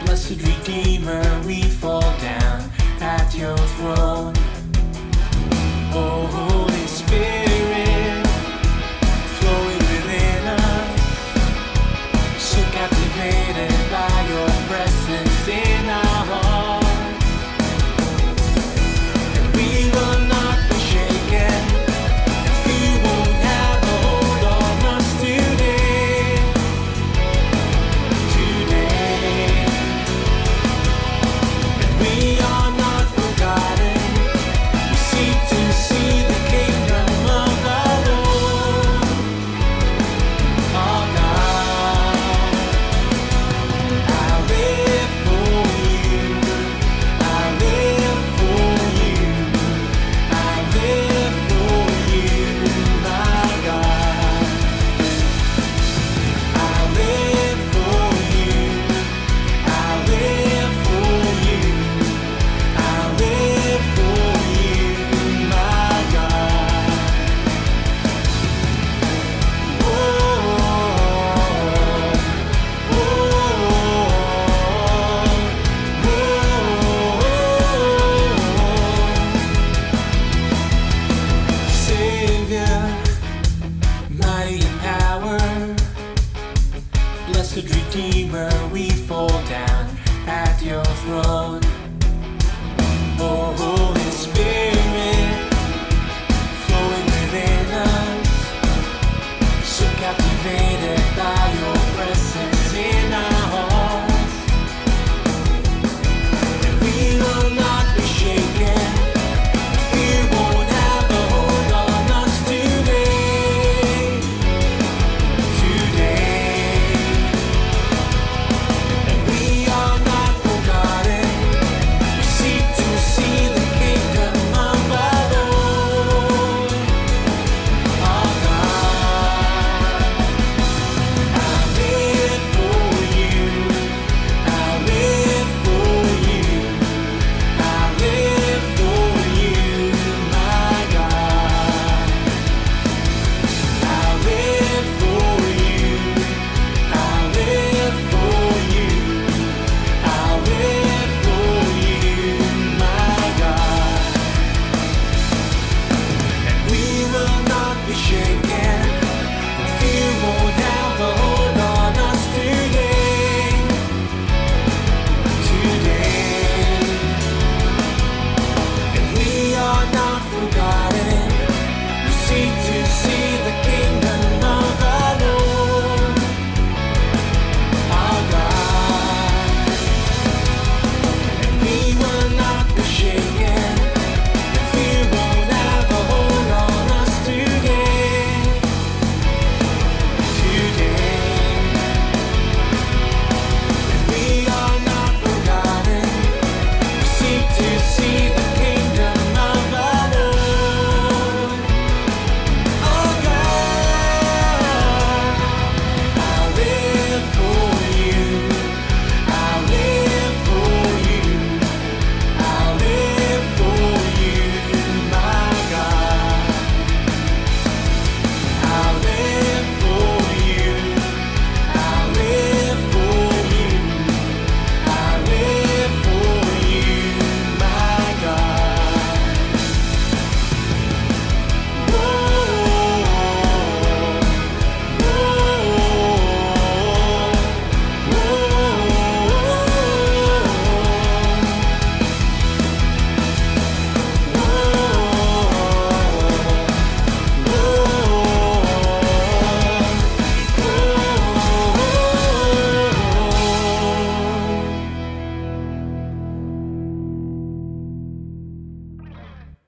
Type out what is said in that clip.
Blessed Redeemer, we fall down at your throne. Oh, Holy Spirit, flowing within us, so captivated by your presence in our hearts. And we will not be shaken, you won't have a hold on us today. We are not forgotten. We seek to see the kingdom of our Lord, our God. I live for you. I live for you. I live for you, my God. I live for you. I live for you. I live for you, my God. Oh, oh, Savior, mighty in power, blessed Redeemer, we fall down at your throne.